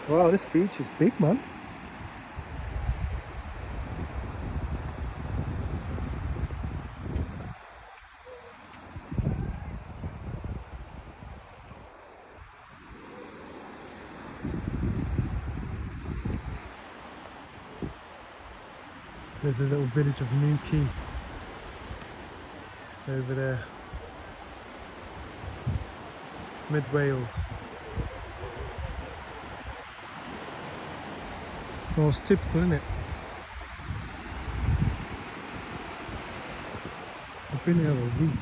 Wow, this beach is big, man. There's a little village of New Quay over there. Mid Wales. Well, it's typical, isn't it? I've been here a week.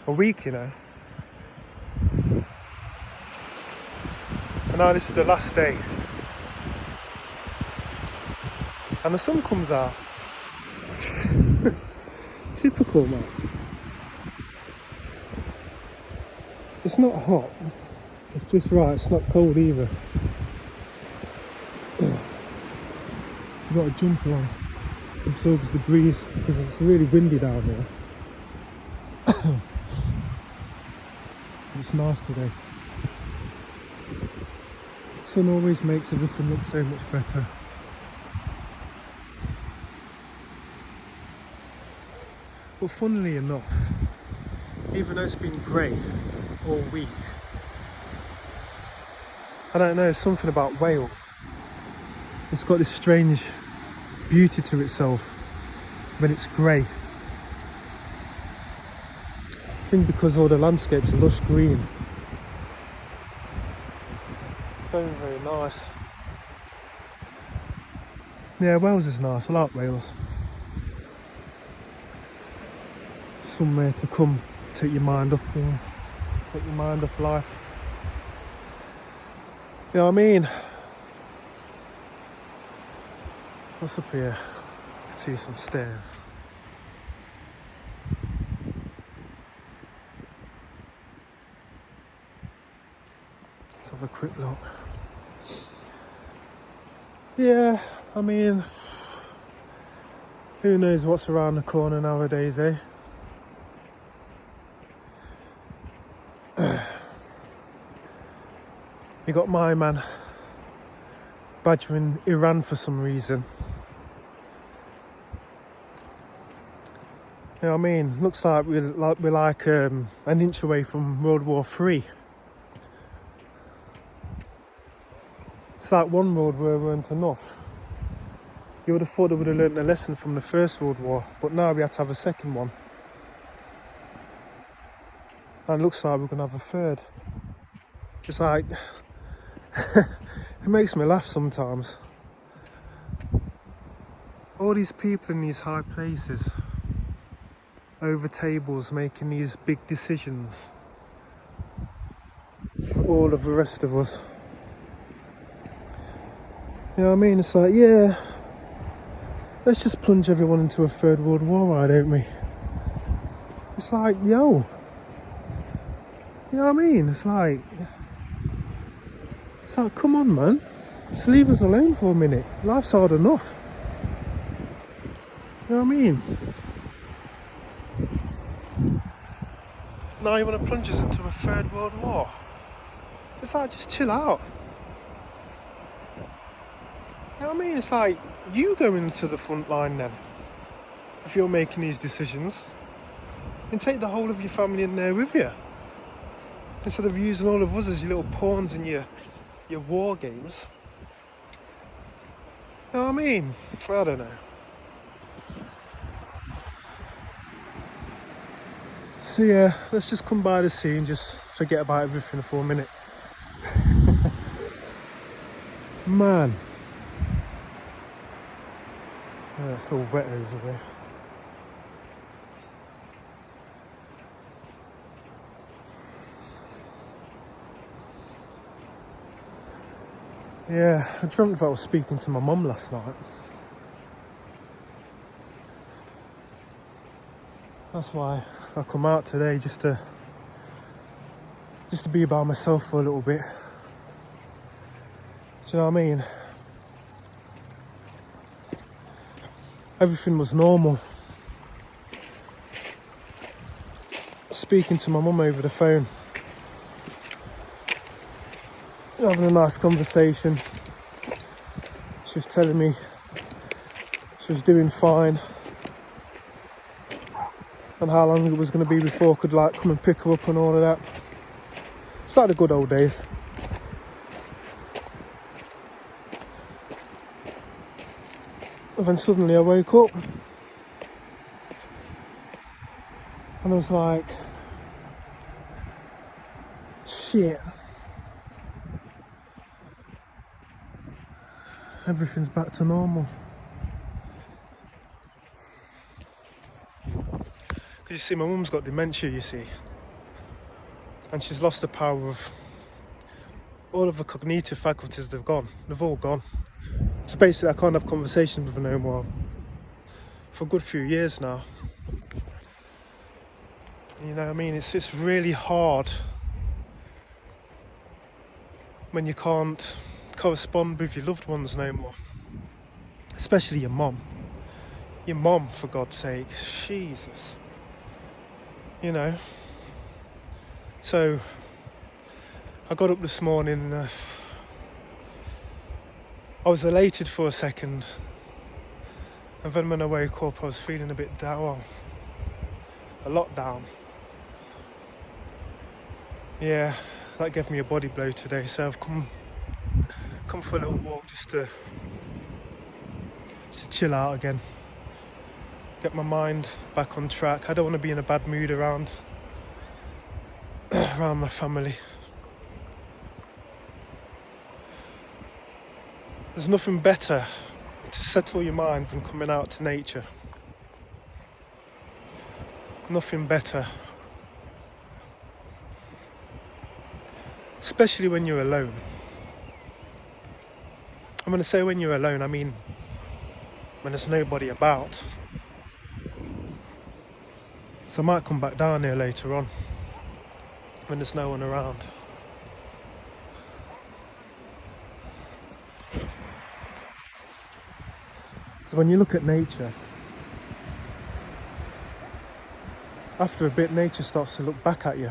A week, you know. And now this is the last day. And the sun comes out. Typical, man. It's not hot. It's just right. It's not cold either. You've got a jumper on. Absorbs the breeze because it's really windy down here. It's nice today. The sun always makes everything look so much better. But funnily enough, even though it's been grey all week, I don't know, something about Wales. It's got this strange beauty to itself when it's grey. I think because all the landscapes are lush green. It's very, very nice. Yeah, Wales is nice. I like Wales. Somewhere to come, take your mind off things, take your mind off life. You know what I mean? What's up here? I can see some stairs. Let's have a quick look. Yeah, I mean, who knows what's around the corner nowadays, eh? You got my man badgering Iran for some reason. You know what I mean? Looks like we're like an inch away from World War III. It's like one World War weren't enough. You would have thought they would have learnt a lesson from the First World War, but now we had to have a second one. And it looks like we're going to have a third. It's like, it makes me laugh sometimes. All these people in these high places, over tables, making these big decisions for all of the rest of us. You know what I mean? It's like, yeah, let's just plunge everyone into a third world war, why don't we? It's like, yo, you know what I mean? It's like, come on, man, just leave us alone for a minute. Life's hard enough. You know what I mean? Now you want to plunge us into a third world war? It's like, just chill out. You know what I mean? It's like, you go into the front line then, if you're making these decisions, and take the whole of your family in there with you, instead of using all of us as your little pawns in your war games. You know what I mean? I don't know. So yeah, let's just come by the sea and just forget about everything for a minute. Man. Yeah, it's all wet over there. Yeah, I dreamt that I was speaking to my mum last night. That's why I come out today, just to be by myself for a little bit. Do you know what I mean? Everything was normal. Speaking to my mum over the phone, having a nice conversation. She was telling me she was doing fine and how long it was going to be before I could like come and pick her up and all of that. It's like the good old days. And then suddenly I woke up and I was like, shit. Everything's back to normal. Because you see, my mum's got dementia, you see. And she's lost the power of all of the cognitive faculties. They've gone. They've all gone. So basically I can't have conversations with her no more for a good few years now. You know what I mean? It's really hard when you can't correspond with your loved ones no more. Especially your mum. Your mum, for God's sake. Jesus. You know. So, I got up this morning, I was elated for a second. And then when I woke up, I was feeling a bit down. A lot down. Yeah, that gave me a body blow today, so I've come for a little walk just to chill out again. Get my mind back on track. I don't want to be in a bad mood around my family. There's nothing better to settle your mind than coming out to nature. Nothing better. Especially when you're alone. I'm going to say when you're alone, I mean when there's nobody about. So I might come back down here later on when there's no one around. So when you look at nature, after a bit nature starts to look back at you.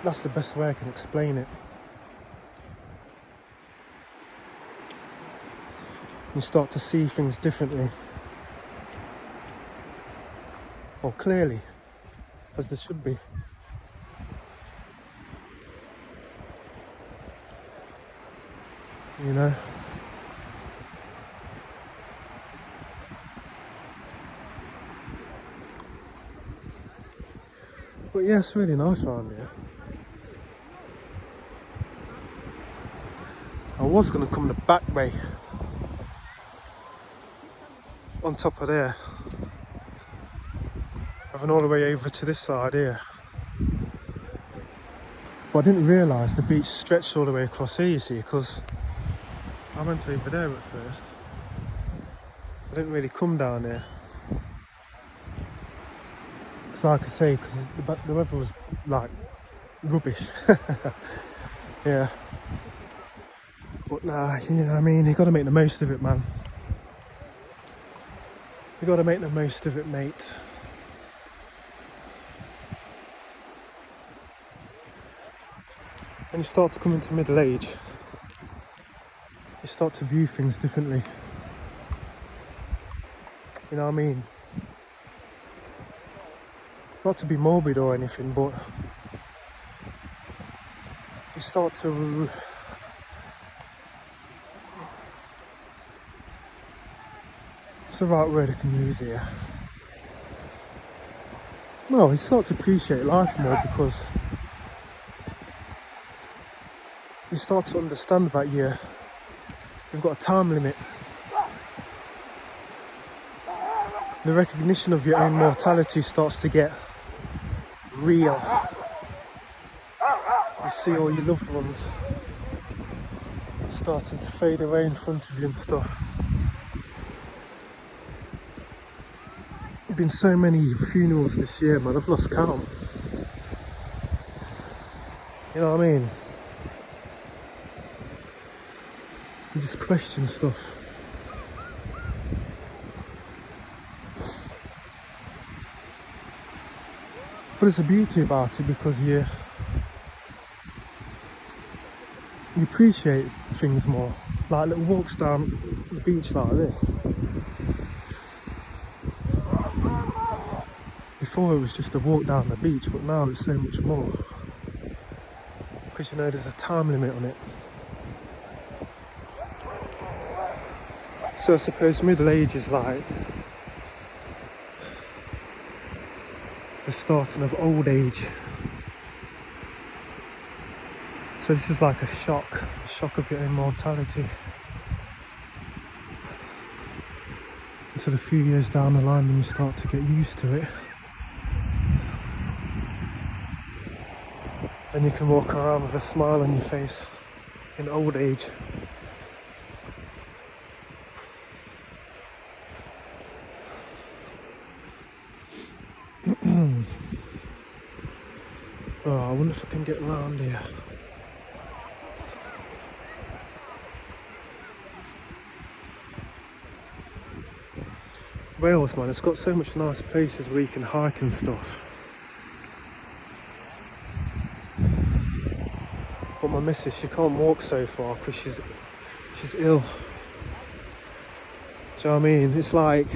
That's the best way I can explain it. You start to see things differently. Or clearly, as there should be. You know? But yeah, it's really nice around here. I was going to come the back way on top of there, and then all the way over to this side here, but I didn't realise the beach stretched all the way across here, you see, because I went over there at first. I didn't really come down here because like I say, because the weather was like rubbish. Yeah, but nah, you know what I mean, you got to make the most of it, man. You got to make the most of it, mate. When you start to come into middle age, you start to view things differently. You know what I mean? Not to be morbid or anything, but you start to what's the right word I can use here? Well, you start to appreciate life more because you start to understand that you've got a time limit. The recognition of your own mortality starts to get real. You see all your loved ones starting to fade away in front of you and stuff. There've been so many funerals this year, man, I've lost count. You know what I mean? You just question stuff. there's a beauty about it because you appreciate things more. Like little walks down the beach like this. Before it was just a walk down the beach, but now it's so much more. Because you know there's a time limit on it. So I suppose middle age is like the starting of old age. So this is like a shock of your own mortality. Until a few years down the line when you start to get used to it. Then you can walk around with a smile on your face in old age. Oh, I wonder if I can get around here. Wales, man, it's got so much nice places where you can hike and stuff. But my missus, she can't walk so far because she's ill. Do you know what I mean? It's like,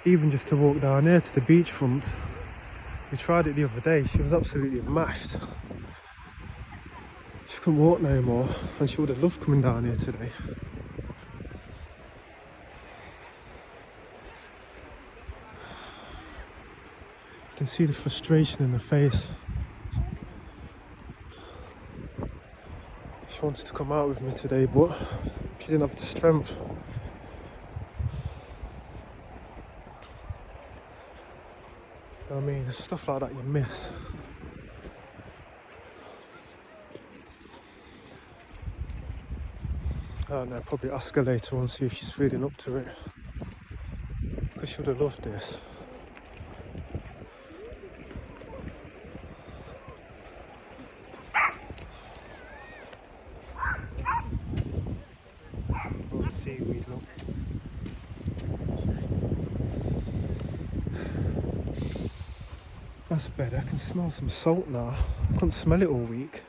even just to walk down here to the beachfront, we tried it the other day, she was absolutely mashed. She couldn't walk no more, and she would have loved coming down here today. You can see the frustration in her face. She wanted to come out with me today, but she didn't have the strength. I mean, there's stuff like that you miss. I don't know, probably ask her later on, see if she's feeling up to it. Because she would have loved this. Oh, the seaweed, look. That's better, I can smell some salt now. I couldn't smell it all week.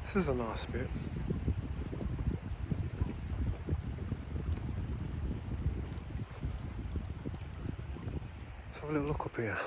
This is a nice bit. Let's have a little look up here.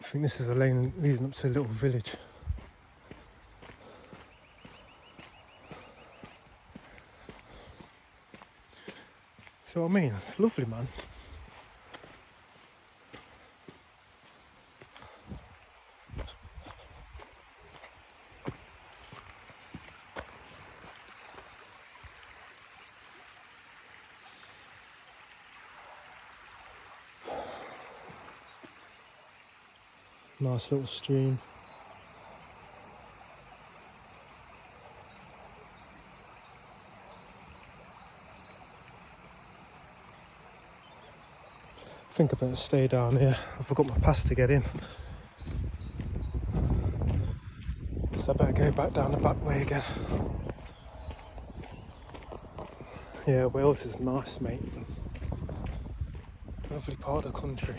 think this is a lane leading up to a little village. See what I mean? It's lovely, man. Nice little stream. I think I better stay down here. I forgot my pass to get in. So I better go back down the back way again. Yeah, Wales is nice, mate. Lovely part of the country.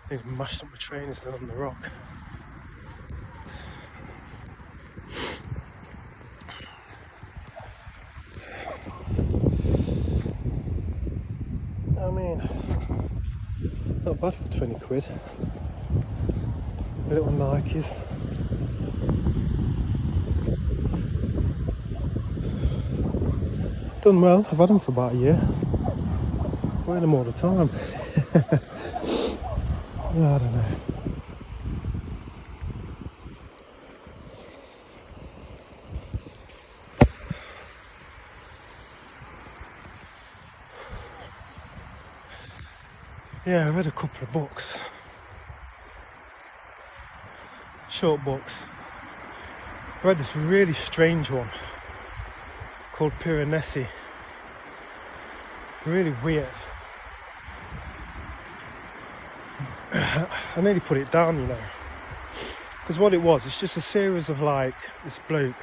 They've mashed up my trainers down on the rock. I mean, not bad for 20 quid. Little Nikes. Done well, I've had them for about a year. Wear them all the time. I don't know. Yeah, I read a couple of books. Short books. I read this really strange one called Piranesi. Really weird. I nearly put it down, you know. Because what it was, it's just a series of like, this bloke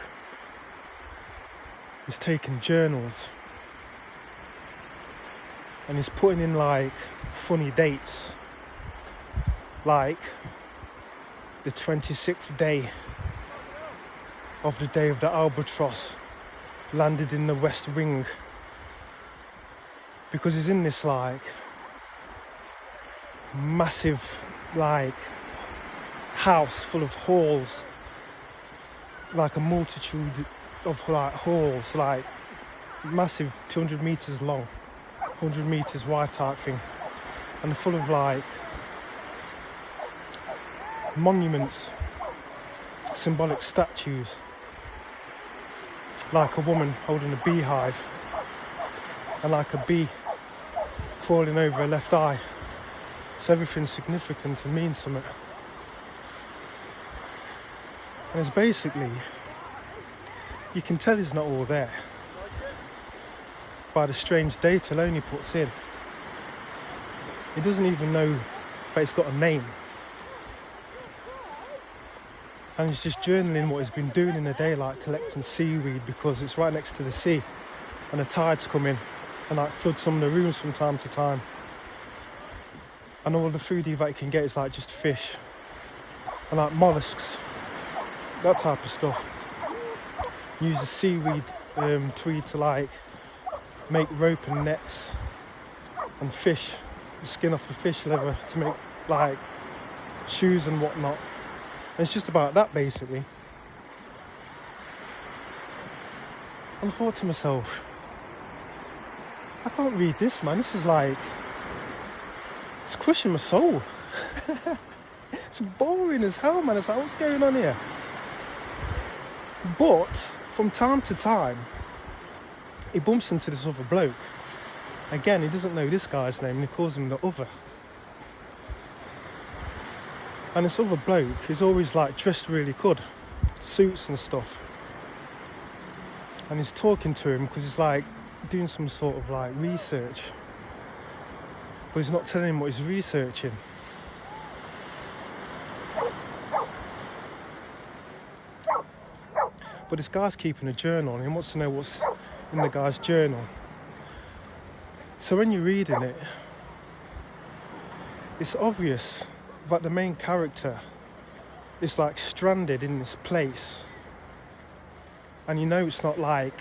is taking journals and he's putting in like funny dates. Like the 26th day of the day of the albatross landed in the West Wing, because he's in this like massive like house full of halls, like a multitude of like halls, like massive, 200 meters long, 100 meters wide type thing, and full of like monuments, symbolic statues. like a woman holding a beehive and like a bee crawling over her left eye. So everything's significant and means something. And it's basically, you can tell he's not all there by the strange data alone he puts in. He doesn't even know that it's got a name. And he's just journaling what he's been doing in the day, like collecting seaweed because it's right next to the sea and the tides come in and like flood some of the rooms from time to time. And all the food that he can get is like just fish and like mollusks, that type of stuff. Use the seaweed tweed to like make rope and nets and fish, the skin off the fish leather to make like shoes and whatnot. And it's just about that basically. And I thought to myself, I can't read this, man. This is like, it's crushing my soul. It's boring as hell, man. It's like, what's going on here? But from time to time, he bumps into this other bloke. Again, he doesn't know this guy's name and he calls him the other. And this other bloke is always like dressed really good, suits and stuff. And he's talking to him because he's like doing some sort of like research. But he's not telling him what he's researching. But this guy's keeping a journal and he wants to know what's in the guy's journal. So when you're reading it, it's obvious that the main character is like stranded in this place. And you know it's not like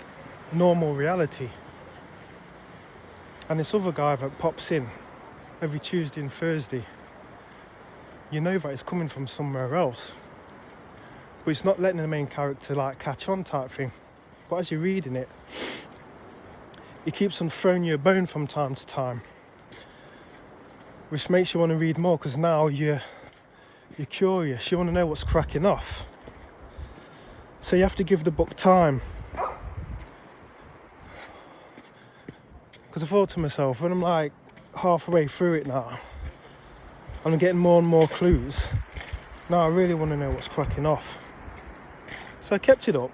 normal reality. And this other guy that pops in every Tuesday and Thursday, you know that it's coming from somewhere else. But it's not letting the main character like catch on type thing. But as you're reading it, he keeps on throwing you a bone from time to time, which makes you want to read more because now you're curious, you want to know what's cracking off. So you have to give the book time. Because I thought to myself, when I'm like halfway through it now, and I'm getting more and more clues, now I really want to know what's cracking off. So I kept it up.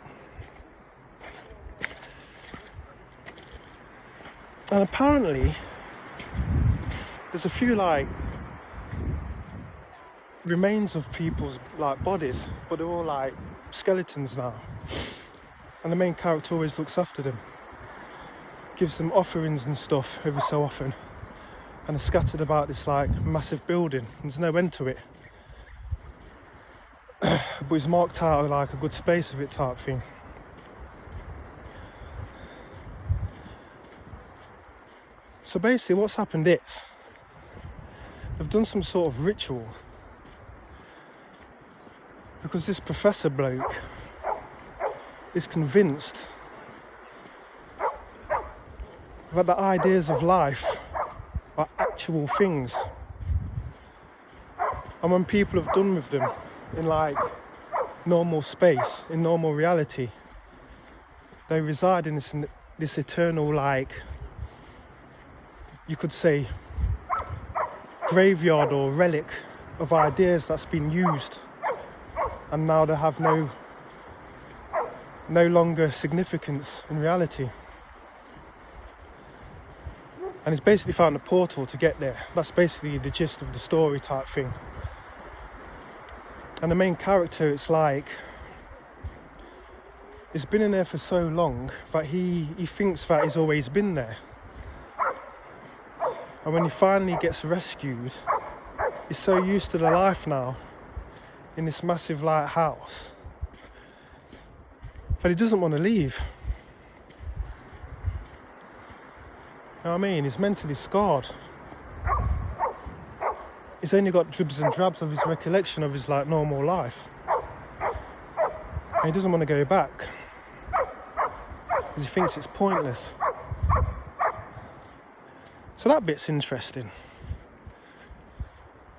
And apparently, there's a few like remains of people's like bodies, but they're all like skeletons now. And the main character always looks after them, gives them offerings and stuff every so often. And they're scattered about this like massive building. There's no end to it. But he's marked out like a good space of it type thing. So basically what's happened is, they've done some sort of ritual. Because this professor bloke is convinced that the ideas of life are actual things. And when people have done with them in like normal space, in normal reality, they reside in this eternal like, you could say, graveyard or relic of ideas that's been used and now they have no longer significance in reality. And he's basically found a portal to get there. That's basically the gist of the story type thing. And the main character, it's like, he's been in there for so long that he thinks that he's always been there. And when he finally gets rescued, he's so used to the life now in this massive light house that he doesn't want to leave. You know what I mean? He's mentally scarred. He's only got dribs and drabs of his recollection of his like normal life. And he doesn't want to go back because he thinks it's pointless. So that bit's interesting,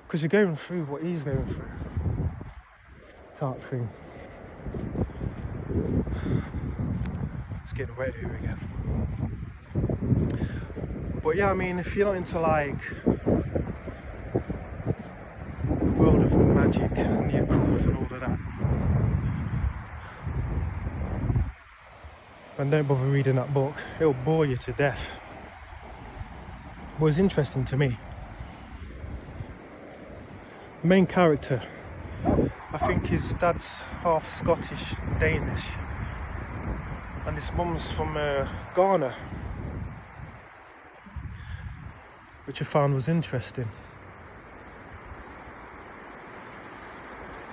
because you're going through what he's going through, type thing. getting wet here again. But yeah, I mean, if you're not into like the world of magic and the occult and all of that, then don't bother reading that book. It'll bore you to death. But it's interesting to me. The main character, I think his dad's half Scottish, Danish, and his mum's from Ghana, which I found was interesting.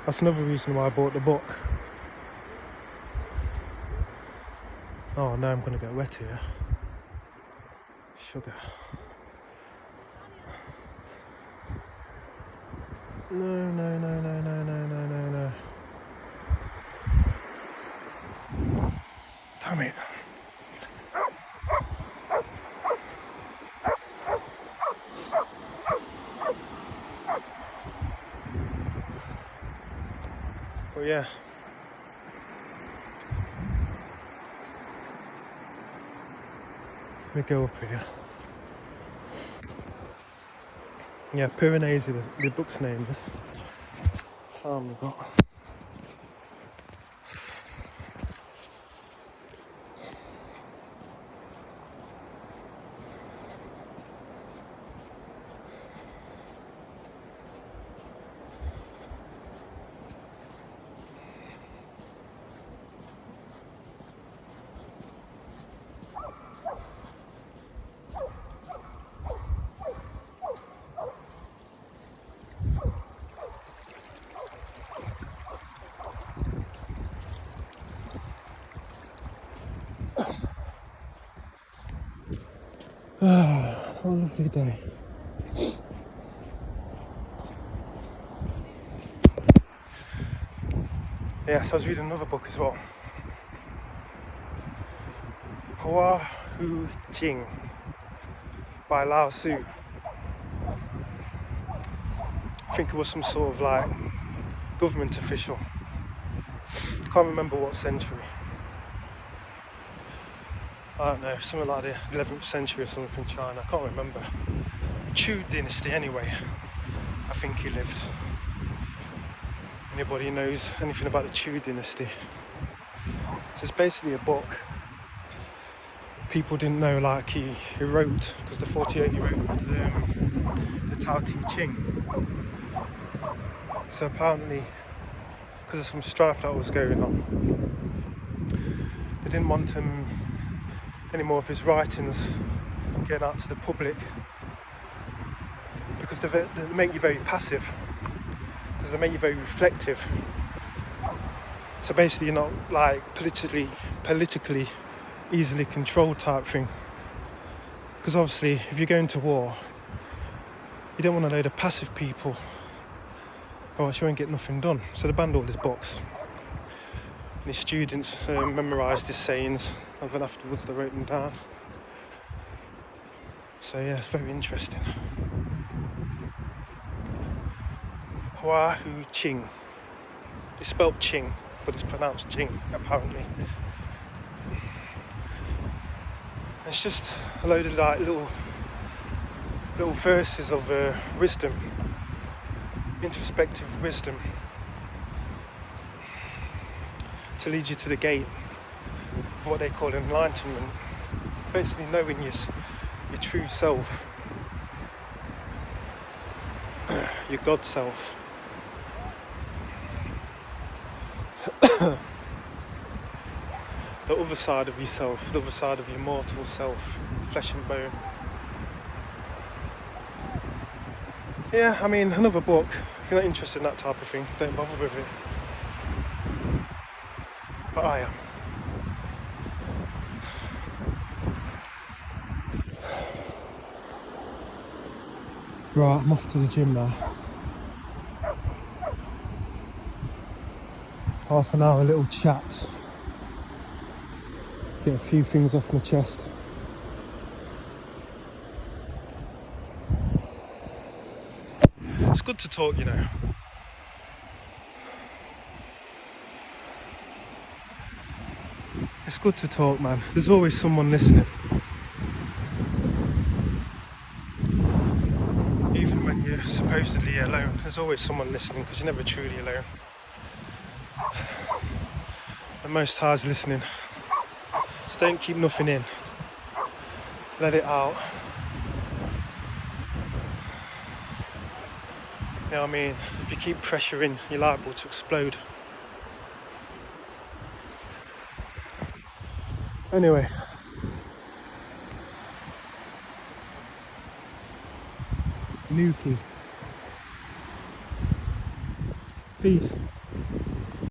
That's another reason why I bought the book. Oh no, I'm going to get wet here. Sugar. No. Damn it. But yeah. Let me go up here. Yeah, Piranesi, the book's name is. What time we got? Ah, what a lovely day. Yes, I was reading another book as well. Hua Hu Jing by Lao Tzu. I think it was some sort of like government official. Can't remember what century. I don't know, something like the 11th century or something in China, I can't remember. Chu dynasty anyway, I think he lived. Anybody knows anything about the Chu dynasty? So it's basically a book. People didn't know like he wrote, because the 48 he wrote the Tao Te Ching. So apparently, because of some strife that was going on, they didn't want him any more of his writings getting out to the public, because they make you very passive, because they make you very reflective. So basically you're not like politically easily controlled type thing, because obviously if you're going to war, you don't want a load of passive people, or else you won't get nothing done. So they banned all his books. And his students memorised his sayings, and then afterwards they wrote them down. So yeah, it's very interesting. Hua Hu Qing. It's spelled Qing, but it's pronounced Jing, apparently. It's just a load of like little verses of wisdom, introspective wisdom, to lead you to the gate of what they call enlightenment. Basically knowing your true self, your God self. The other side of yourself, the other side of your mortal self, flesh and bone. Yeah, I mean, another book. If you're not interested in that type of thing, don't bother with it. But I am. Right, I'm off to the gym now. Half an hour little chat. Get a few things off my chest. It's good to talk, you know. It's good to talk, man. There's always someone listening. Even when you're supposedly alone, there's always someone listening because you're never truly alone. The Most High's listening. So don't keep nothing in. Let it out. You know what I mean? If you keep pressure in, you're liable to explode. Anyway. Nuki. Peace.